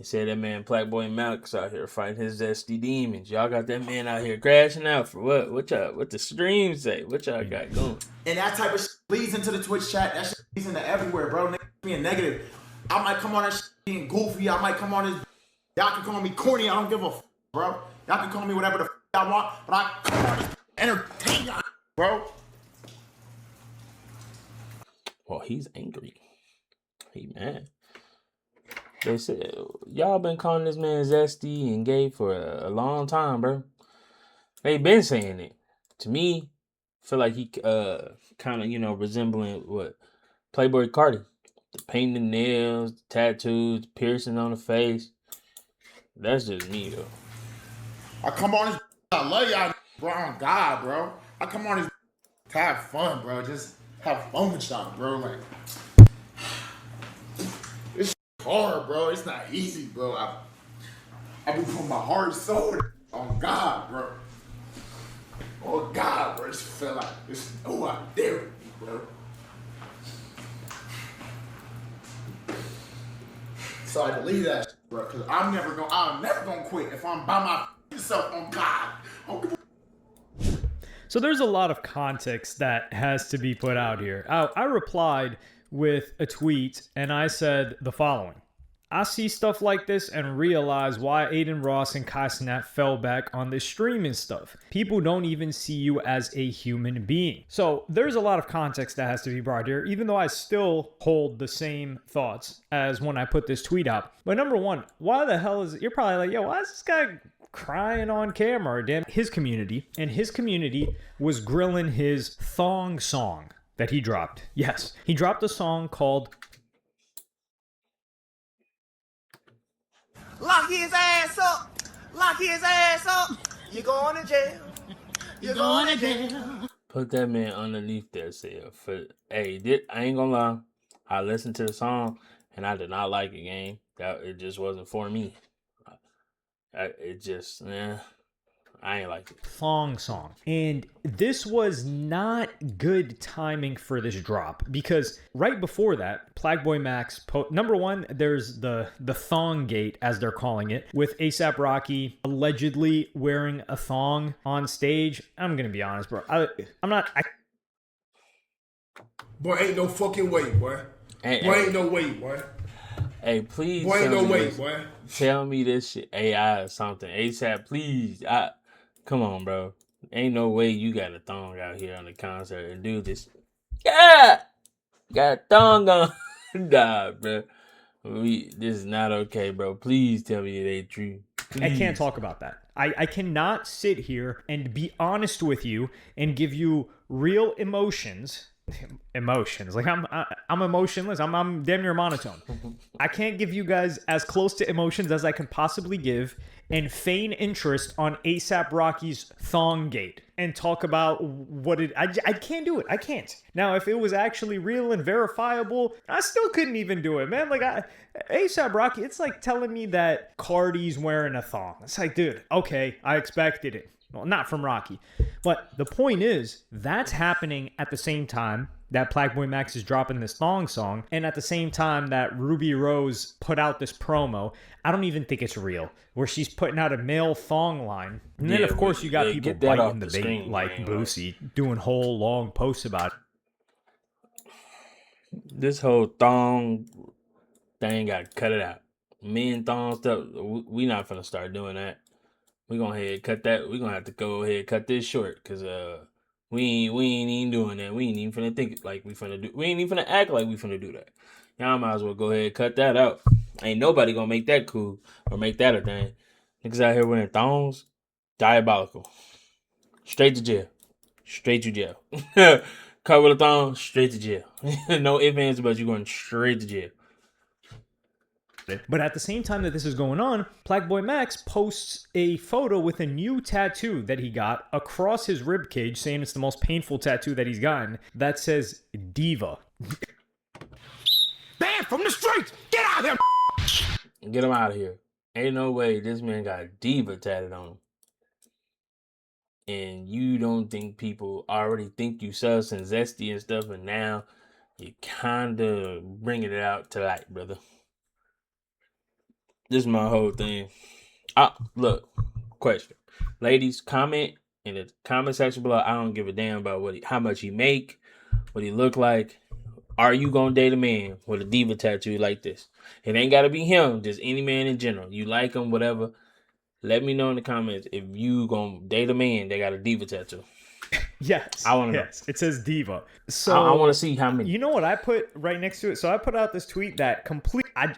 They said that man Plaqueboymax out here fighting his zesty demons. Y'all got that man out here crashing out for what? What the stream say? What y'all got going? And that type of shit leads into the Twitch chat. That shit leads into everywhere, bro. Niggas being negative. I might come on that shit being goofy. I might come on this. Y'all can call me corny. I don't give a bro. Y'all can call me whatever the y'all want, but I come on this entertain y'all, bro. Well, he's angry. He mad. They said y'all been calling this man zesty and gay for a long time, bro. They been saying it. To me, I feel like he kind of resembling what Playboy Cardi. The painting the nails, the tattoos, the piercing on the face. That's just me though. I come on this. I love y'all, bro. Oh God, bro. I come on this to have fun, bro. Just have fun with y'all, bro. Like. Hard, bro. It's not easy, bro. I be putting my heart and soul on God, bro. Oh God, bro. It just felt like it's no out there with me, bro. So I believe that shit, bro, because I'm never gonna quit if I'm by myself on God. So there's a lot of context that has to be put out here. I replied with a tweet and I said the following. I see stuff like this and realize why Aiden Ross and Kai Cenat fell back on this streaming stuff. People don't even see you as a human being. So there's a lot of context that has to be brought here, even though I still hold the same thoughts as when I put this tweet out. But number one, why the hell is it? You're probably like, yo, why is this guy crying on camera? Damn, his community was grilling his thong song that he dropped. Yes, he dropped a song called Lock his ass up. Lock his ass up. You're going to jail. You're going to jail. Put that man underneath that cell. I ain't gonna lie. I listened to the song and I did not like it, gang. It just wasn't for me. I ain't like it. thong song. And this was not good timing for this drop because right before that, Plaqueboymax, number one, there's the thong gate, as they're calling it, with A$AP Rocky allegedly wearing a thong on stage. I'm going to be honest, bro. Boy, ain't no fucking way, boy. Ain't no way, boy. Hey, please. Boy, ain't no way, boy. Tell me this shit AI or something. A$AP, please. Come on, bro. Ain't no way you got a thong out here on the concert and do this. Yeah! Got a thong on. Nah, bro. This is not okay, bro. Please tell me it ain't true. Please. I can't talk about that. I cannot sit here and be honest with you and give you real emotions. Like I'm emotionless. I'm damn near monotone. I can't give you guys as close to emotions as I can possibly give and feign interest on A$AP Rocky's thong gate and talk about what it. I can't do it. I can't. Now, if it was actually real and verifiable, I still couldn't even do it, man. Like A$AP Rocky, it's like telling me that Cardi's wearing a thong. It's like, dude, okay, I expected it. Well, not from Rocky. But the point is, that's happening at the same time that Plaqueboymax is dropping this thong song, and at the same time that Ruby Rose put out this promo. I don't even think it's real, where she's putting out a male thong line. And then, of course, you got people biting the bait, like Boosie, doing whole long posts about it. This whole thong thing, got to cut it out. Men thong stuff, we not finna start doing that. We gonna cut that. We gonna have to go ahead and cut this short, cause we ain't even doing that. We ain't even finna think like we finna do. We ain't even finna act like we finna do that. Y'all might as well go ahead and cut that out. Ain't nobody gonna make that cool or make that a thing. Niggas out here wearing thongs, diabolical. Straight to jail. Straight to jail. Cut with a thong, straight to jail. No ifs, ands, but you going straight to jail. But at the same time that this is going on, Plaqueboymax posts a photo with a new tattoo that he got across his ribcage, saying it's the most painful tattoo that he's gotten, that says Diva. Banned from the streets! Get out of here! Get him out of here. Ain't no way this man got Diva tatted on him. And you don't think people already think you sus and zesty and stuff, and now you kinda bringing it out to light, brother. This is my whole thing. Look, question. Ladies, comment in the comment section below. I don't give a damn about how much he make, what he look like. Are you gonna date a man with a diva tattoo like this? It ain't gotta be him, just any man in general. You like him, whatever. Let me know in the comments if you gonna date a man that got a diva tattoo. Yes. I want to know. It says diva. So I want to see how many. You know what I put right next to it? So I put out this tweet that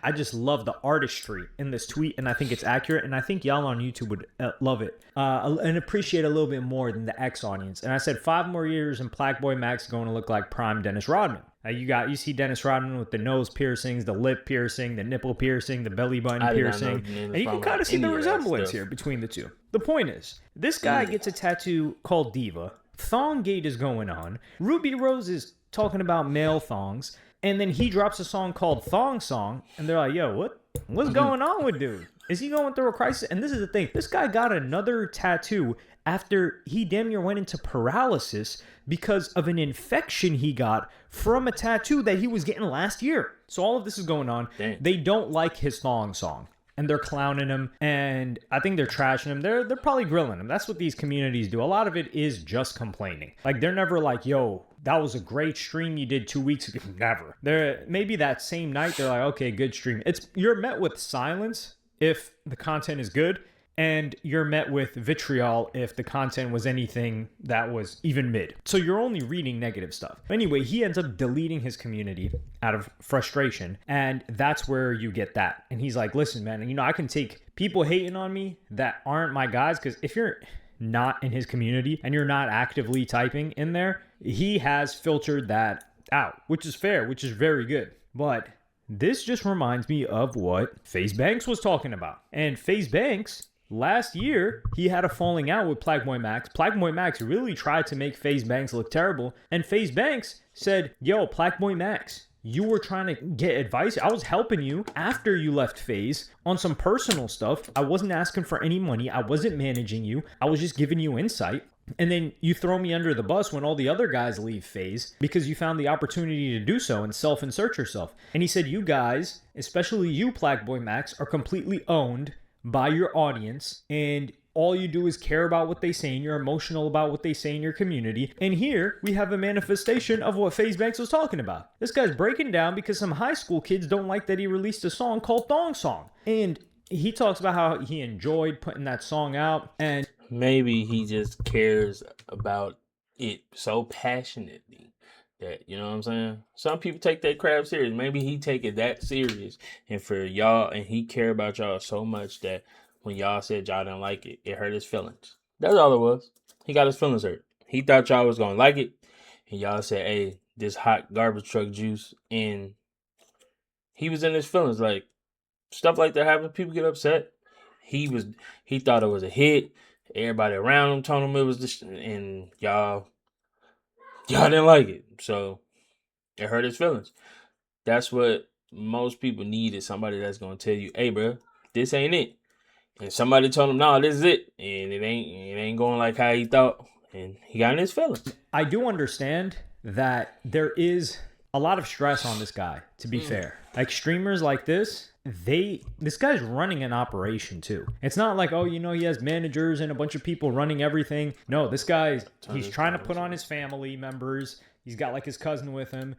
I just love the artistry in this tweet, and I think it's accurate, and I think y'all on YouTube would love it and appreciate a little bit more than the X audience. And I said 5 more years and Plaqueboymax is going to look like prime Dennis Rodman. You see Dennis Rodman with the nose piercings, the lip piercing, the nipple piercing, the belly button piercing, and you can kind of see the resemblance here between the two. The point is, this guy gets a tattoo called Diva. Thonggate is going on. Ruby Rose is talking about male thongs, and then he drops a song called Thong Song, and they're like, yo, what's going on with dude? Is he going through a crisis? And this is the thing. This guy got another tattoo after he damn near went into paralysis because of an infection he got from a tattoo that he was getting last year. So all of this is going on. Dang. They don't like his thong song, and they're clowning him, and I think they're trashing him. They're probably grilling him. That's what these communities do. A lot of it is just complaining. Like, they're never like, yo, that was a great stream you did 2 weeks ago. Never. They're maybe that same night they're like, okay, good stream. You're met with silence if the content is good, and you're met with vitriol if the content was anything that was even mid. So you're only reading negative stuff. Anyway, he ends up deleting his community out of frustration, and that's where you get that. And he's like, listen, man, I can take people hating on me that aren't my guys, because if you're not in his community and you're not actively typing in there, he has filtered that out, which is fair, which is very good. But this just reminds me of what FaZe Banks was talking about. And FaZe Banks, last year, he had a falling out with Plaqueboymax. Plaqueboymax really tried to make FaZe Banks look terrible. And FaZe Banks said, yo, Plaqueboymax, you were trying to get advice. I was helping you after you left FaZe on some personal stuff. I wasn't asking for any money. I wasn't managing you. I was just giving you insight. And then you throw me under the bus when all the other guys leave FaZe because you found the opportunity to do so and self-insert yourself. And he said, you guys, especially you, Plaqueboymax, are completely owned by your audience, and all you do is care about what they say, and you're emotional about what they say in your community. And here we have a manifestation of what FaZe Banks was talking about. This guy's breaking down because some high school kids don't like that he released a song called Thong Song. And he talks about how he enjoyed putting that song out, and maybe he just cares about it so passionately that, you know what I'm saying? Some people take that crap serious. Maybe he take it that serious, and for y'all, and he care about y'all so much that when y'all said y'all didn't like it, it hurt his feelings. That's all it was. He got his feelings hurt. He thought y'all was gonna like it, and y'all said, hey, this hot garbage truck juice, and he was in his feelings. Like, stuff like that happens, people get upset. He thought it was a hit. Everybody around him told him it was this, and y'all didn't like it. So it hurt his feelings. That's what most people need, is somebody that's gonna tell you, hey bro, this ain't it. And somebody told him, no, this is it. And it ain't going like how he thought. And he got in his feelings. I do understand that there is a lot of stress on this guy, to be fair. Like, streamers like this guy's running an operation too. It's not like, oh, he has managers and a bunch of people running everything. No, this guy, he's trying to put on his family members. He's got like his cousin with him.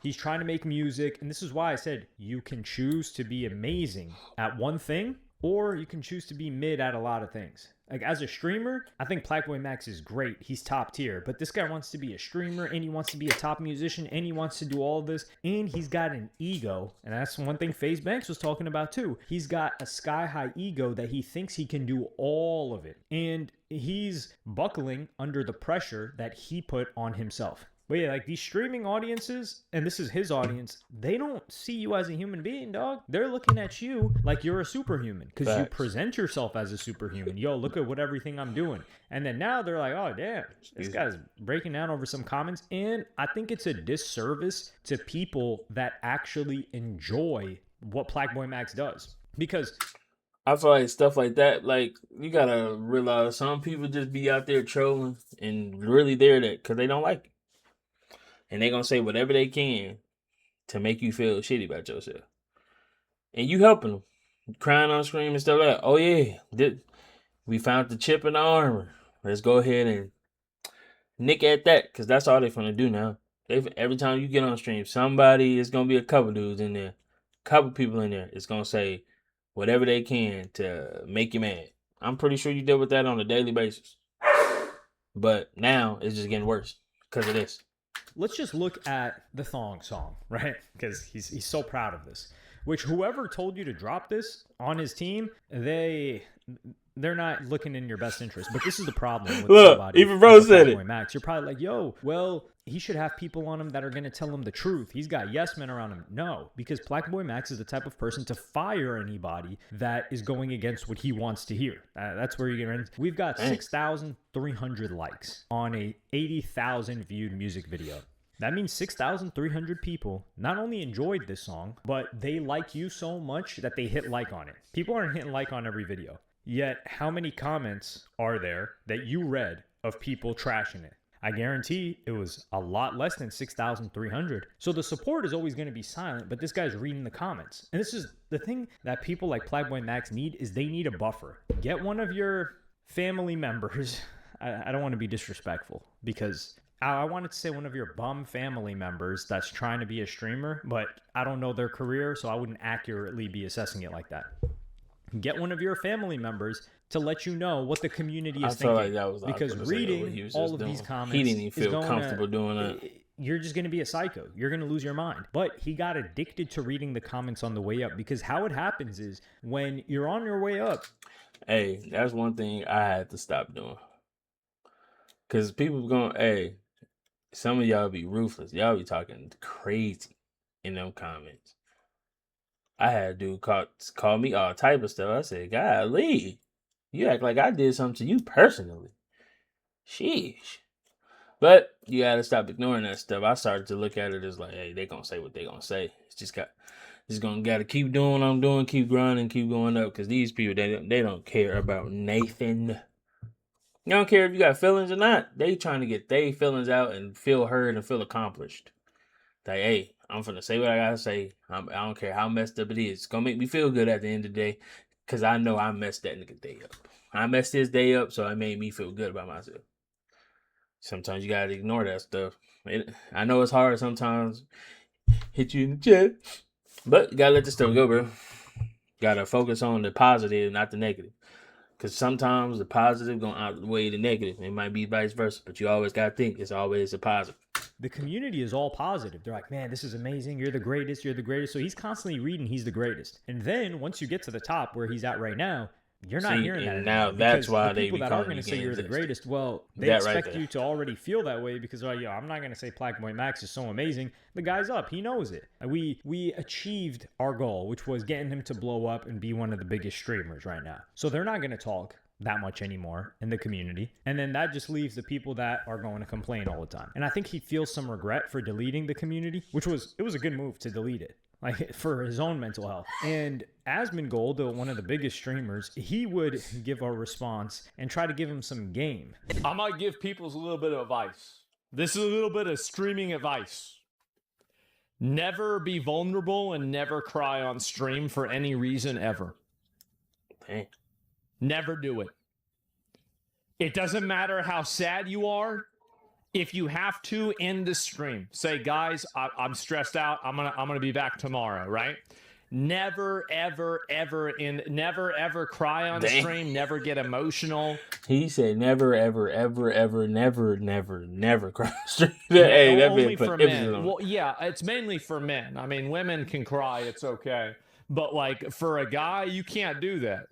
He's trying to make music. And this is why I said you can choose to be amazing at one thing, or you can choose to be mid at a lot of things. Like, as a streamer, I think Plaqueboymax is great. He's top tier. But this guy wants to be a streamer, and he wants to be a top musician, and he wants to do all of this. And he's got an ego. And that's one thing FaZe Banks was talking about too. He's got a sky-high ego that he thinks he can do all of it. And he's buckling under the pressure that he put on himself. But yeah, like, these streaming audiences, and this is his audience, they don't see you as a human being, dog. They're looking at you like you're a superhuman because you present yourself as a superhuman. Yo, look at everything I'm doing. And then now they're like, oh, damn, this guy's breaking down over some comments. And I think it's a disservice to people that actually enjoy what Plaqueboymax does. Because I feel like stuff like that, like, you gotta realize some people just be out there trolling and really there that because they don't like it. And they're going to say whatever they can to make you feel shitty about yourself. And you helping them. crying on screen and stuff like that. Oh yeah, we found the chip in the armor. Let's go ahead and nick at that, because that's all they're gonna do now. Every time you get on stream, somebody is gonna be a couple dudes in there, couple people in there. It's gonna say whatever they can to make you mad. I'm pretty sure you deal with that on a daily basis. But now it's just getting worse because of this. Let's just look at the thong song, right? Because he's so proud of this. Which whoever told you to drop this on his team, they're not looking in your best interest. But this is the problem with Look, somebody. even bro said it. Max, you're probably like, yo, well, he should have people on him that are going to tell him the truth. He's got yes men around him. No, because Plaqueboymax is the type of person to fire anybody that is going against what he wants to hear. That's where you get in. We've got 6,300 likes on a 80,000 viewed music video. That means 6,300 people not only enjoyed this song, but they like you so much that they hit like on it. People aren't hitting like on every video. Yet, how many comments are there that you read of people trashing it? I guarantee it was a lot less than 6,300. So the support is always going to be silent, but this guy's reading the comments. And this is the thing that people like Plaqueboymax need, is they need a buffer. Get one of your family members. I don't want to be disrespectful, because I wanted to say one of your bum family members that's trying to be a streamer, but I don't know their career, so I wouldn't accurately be assessing it like that. Get one of your family members to let you know what the community is thinking. Like that was because reading all of these comments, he didn't even feel comfortable doing that. You're just going to be a psycho. You're going to lose your mind. But he got addicted to reading the comments on the way up, because how it happens is when you're on your way up. Hey, that's one thing I had to stop doing. Because people going, some of y'all be ruthless. Y'all be talking crazy in them comments. I had a dude call me all type of stuff. I said, golly, you act like I did something to you personally. Sheesh. But you gotta stop ignoring that stuff. I started to look at it as like, hey, they gonna say what they gonna say. It's just gotta keep doing what I'm doing, keep grinding, keep going up. Because these people, they don't care about Nathan. They don't care if you got feelings or not. They trying to get their feelings out and feel heard and feel accomplished. Like, hey, I'm finna say what I gotta say. I don't care how messed up it is. It's gonna make me feel good at the end of the day, because I know I messed that nigga day up. I messed his day up, so it made me feel good about myself. Sometimes you gotta ignore that stuff. I know it's hard sometimes. Hit you in the chest. But you gotta let this stuff go, bro. Gotta focus on the positive, not the negative. Because sometimes the positive gonna outweigh the negative. It might be vice versa, but you always gotta think it's always a positive. The community is all positive. They're like, man, this is amazing. You're the greatest. You're the greatest. So he's constantly reading he's the greatest. And then once you get to the top where he's at right now, you're not hearing that. Now that's why the people that are going to say you're the greatest, well, they expect you to already feel that way, because I'm not going to say Plaqueboymax is so amazing. The guy's up. He knows it. We achieved our goal, which was getting him to blow up and be one of the biggest streamers right now. So they're not going to talk that much anymore in the community. And then that just leaves the people that are going to complain all the time. And I think he feels some regret for deleting the community, it was a good move to delete it, like for his own mental health. And Asmongold, one of the biggest streamers, he would give a response and try to give him some game. I might give people a little bit of advice. This is a little bit of streaming advice. Never be vulnerable and never cry on stream for any reason ever. Dang. Never do it. It doesn't matter how sad you are. If you have to end the stream, say, guys, I'm stressed out. I'm gonna be back tomorrow, right? Never, ever, never cry on stream. Never get emotional. He said never, ever, ever, ever, never cry on stream. Hey, that only for men. Well, yeah, it's mainly for men. I mean, women can cry. It's okay. But like for a guy, you can't do that.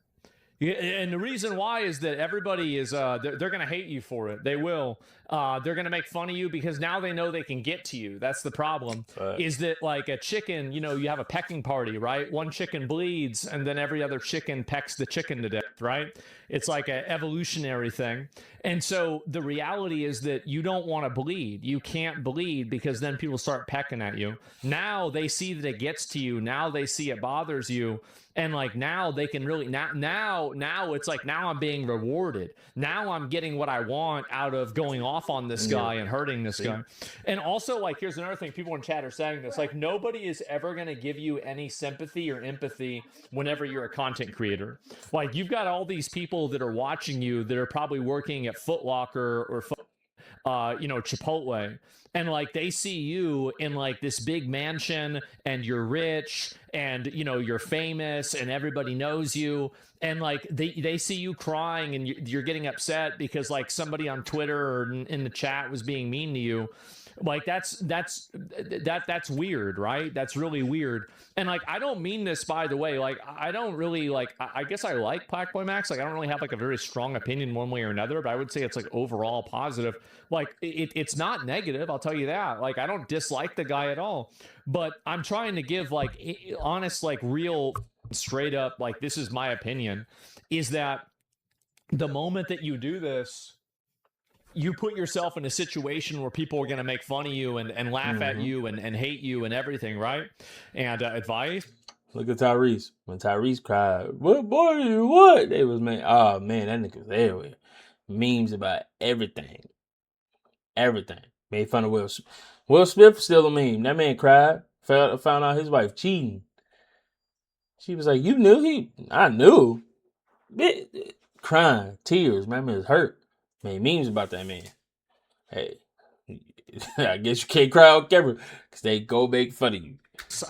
And the reason why is that everybody is they're going to hate you for it. They will. They're going to make fun of you because now they know they can get to you. That's the problem. Is that like a chicken, you have a pecking party, right? One chicken bleeds and then every other chicken pecks the chicken to death, right? It's like an evolutionary thing. And so the reality is that you don't want to bleed. You can't bleed because then people start pecking at you. Now they see that it gets to you. Now they see it bothers you. And like now they can really now now it's like, now I'm being rewarded. Now I'm getting what I want out of going off on this guy and hurting this guy. And also, like, here's another thing, people in chat are saying this, like, nobody is ever going to give you any sympathy or empathy whenever you're a content creator. Like, you've got all these people that are watching you that are probably working at Foot Locker or Chipotle, and like they see you in like this big mansion and you're rich and you're famous and everybody knows you, and like they see you crying and you're getting upset because like somebody on Twitter or in the chat was being mean to you. Like that's weird, right? That's really weird. And like, I don't mean this, by the way. Like, I don't really like. I guess I like Plaqueboymax. Like, I don't really have like a very strong opinion one way or another, but I would say it's like overall positive. Like, it's not negative. I'll tell you that. Like, I don't dislike the guy at all. But I'm trying to give like honest, like real, straight up, like this is my opinion. Is that the moment that you do this, you put yourself in a situation where people are going to make fun of you and laugh at you and hate you and everything, right? And advice. Look at Tyrese. When Tyrese cried, "What boy? What?" They was oh man, that nigga was everywhere. Memes about everything, everything. Made fun of Will. Will Smith was still a meme. That man cried. Found out his wife cheating. She was like, "You knew I knew." Crying, tears. My man was hurt. Made memes about that man. Hey, I guess you can't cry on camera because they go make fun of you.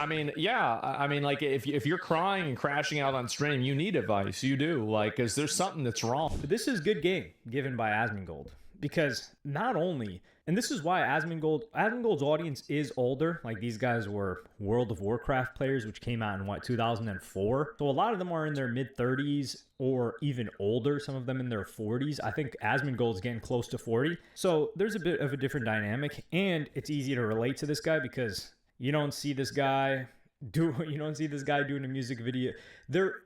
I mean, yeah. I mean, like, if you're crying and crashing out on stream, you need advice. You do. Like, because there's something that's wrong. But this is good game given by Asmongold, because not only, and this is why Asmongold's audience is older. Like, these guys were World of Warcraft players, which came out in 2004. So a lot of them are in their mid-30s or even older. Some of them in their 40s. I think Asmongold's getting close to 40. So there's a bit of a different dynamic, and it's easy to relate to this guy because you don't see this guy doing a music video.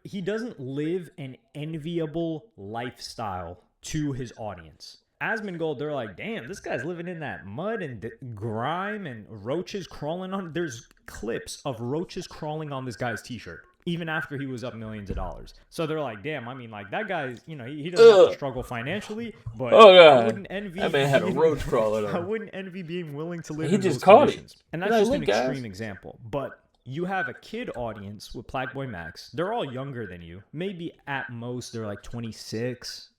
He doesn't live an enviable lifestyle to his audience. Asmongold, they're like, damn, this guy's living in that mud and grime and roaches crawling on. There's clips of roaches crawling on this guy's t-shirt, even after he was up millions of dollars. So they're like, damn, I mean, like, that guy's, he doesn't have to struggle financially, but I wouldn't envy. That man had a roach crawling on. I wouldn't envy being willing to live He in just those caught conditions. it. And that's just an extreme example. But you have a kid audience with Plaqueboymax. They're all younger than you. Maybe at most they're like 26.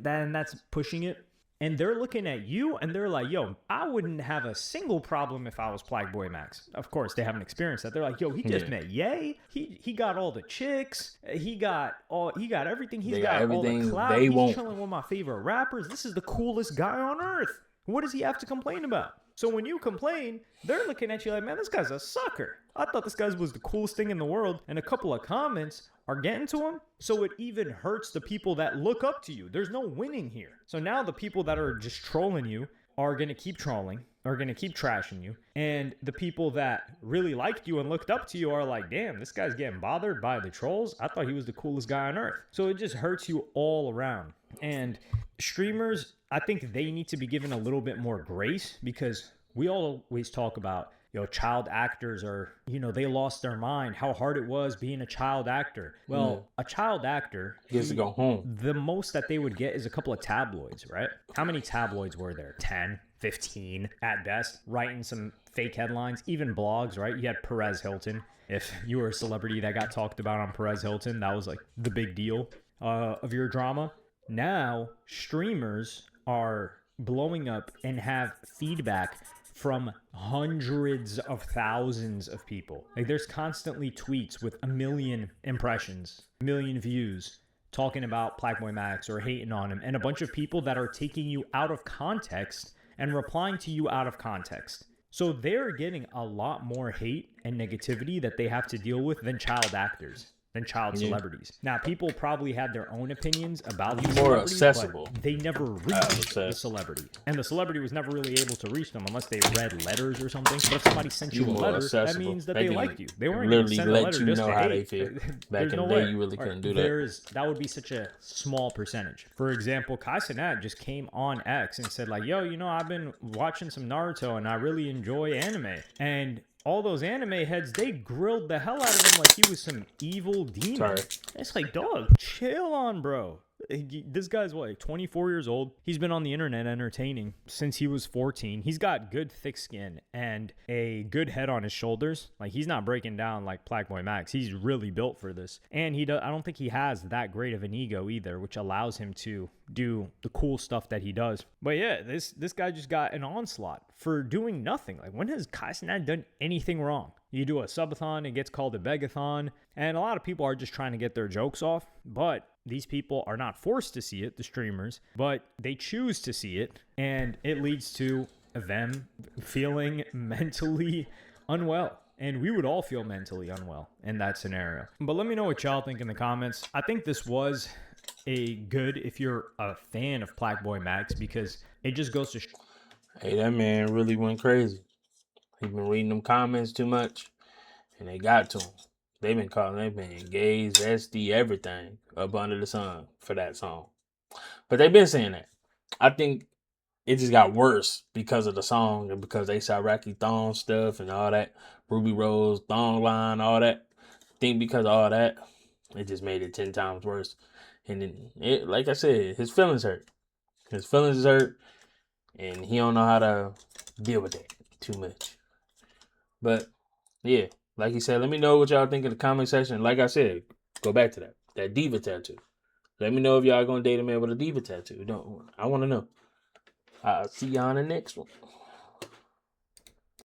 Then that's pushing it. And they're looking at you and they're like, yo, I wouldn't have a single problem if I was Plaqueboymax. Of course, they haven't experienced that. They're like, yo, he just met Ye. He got all the chicks. He got everything. He's got all the clout. He's chilling with one of my favorite rappers. This is the coolest guy on earth. What does he have to complain about? So when you complain, they're looking at you like, man, this guy's a sucker. I thought this guy was the coolest thing in the world. And a couple of comments are getting to him. So it even hurts the people that look up to you. There's no winning here. So now the people that are just trolling you are going to keep trolling, are going to keep trashing you. And the people that really liked you and looked up to you are like, damn, this guy's getting bothered by the trolls. I thought he was the coolest guy on earth. So it just hurts you all around. And streamers, I think they need to be given a little bit more grace, because we always talk about, child actors are, they lost their mind, how hard it was being a child actor. Well, a child actor gets to go home. The most that they would get is a couple of tabloids, right? How many tabloids were there? 10, 15 at best, writing some fake headlines, even blogs, right? You had Perez Hilton. If you were a celebrity that got talked about on Perez Hilton, that was like the big deal of your drama. Now, streamers are blowing up and have feedback from hundreds of thousands of people. Like, there's constantly tweets with 1 million impressions, 1 million views, talking about Plaqueboymax or hating on him, and a bunch of people that are taking you out of context and replying to you out of context. So they're getting a lot more hate and negativity that they have to deal with than child actors, than child celebrities. Now, people probably had their own opinions about these more celebrities, accessible. but they never reached the celebrity. And the celebrity was never really able to reach them unless they read letters or something. But if somebody sent you a letter, that means that they liked you. They weren't going to send a letter just to hate. They feel. Back in the day, you really couldn't do that. That would be such a small percentage. For example, Kai Cenat just came on X and said like, yo, I've been watching some Naruto and I really enjoy anime. And all those anime heads, they grilled the hell out of him like he was some evil demon. Sorry. It's like, dog, chill on, bro. This guy's what, like 24 years old. He's been on the internet entertaining since he was 14. He's got good thick skin and a good head on his shoulders. Like, he's not breaking down like Plaqueboymax. He's really built for this. And I don't think he has that great of an ego either, which allows him to do the cool stuff that he does. But yeah, this guy just got an onslaught for doing nothing. Like, when has Kai Cenat done anything wrong? You do a subathon, it gets called a begathon, and a lot of people are just trying to get their jokes off, but these people are not forced to see it, the streamers, but they choose to see it, and it leads to them feeling mentally unwell. And we would all feel mentally unwell in that scenario. But let me know what y'all think in the comments. I think this was a good, if you're a fan of Plaqueboymax, because it just goes to Hey, that man really went crazy. He been reading them comments too much, and they got to him. They been calling that man gays, SD, everything up under the sun for that song. But they been saying that. I think it just got worse because of the song and because they saw Rocky Thong stuff and all that, Ruby Rose, Thong Line, all that. I think because of all that, it just made it 10 times worse. And then, like I said, his feelings hurt. His feelings is hurt, and he don't know how to deal with that too much. But yeah, like he said, let me know what y'all think in the comment section. Like I said, go back to that diva tattoo. Let me know if y'all gonna date a man with a diva tattoo. I want to know. I'll see y'all on the next one.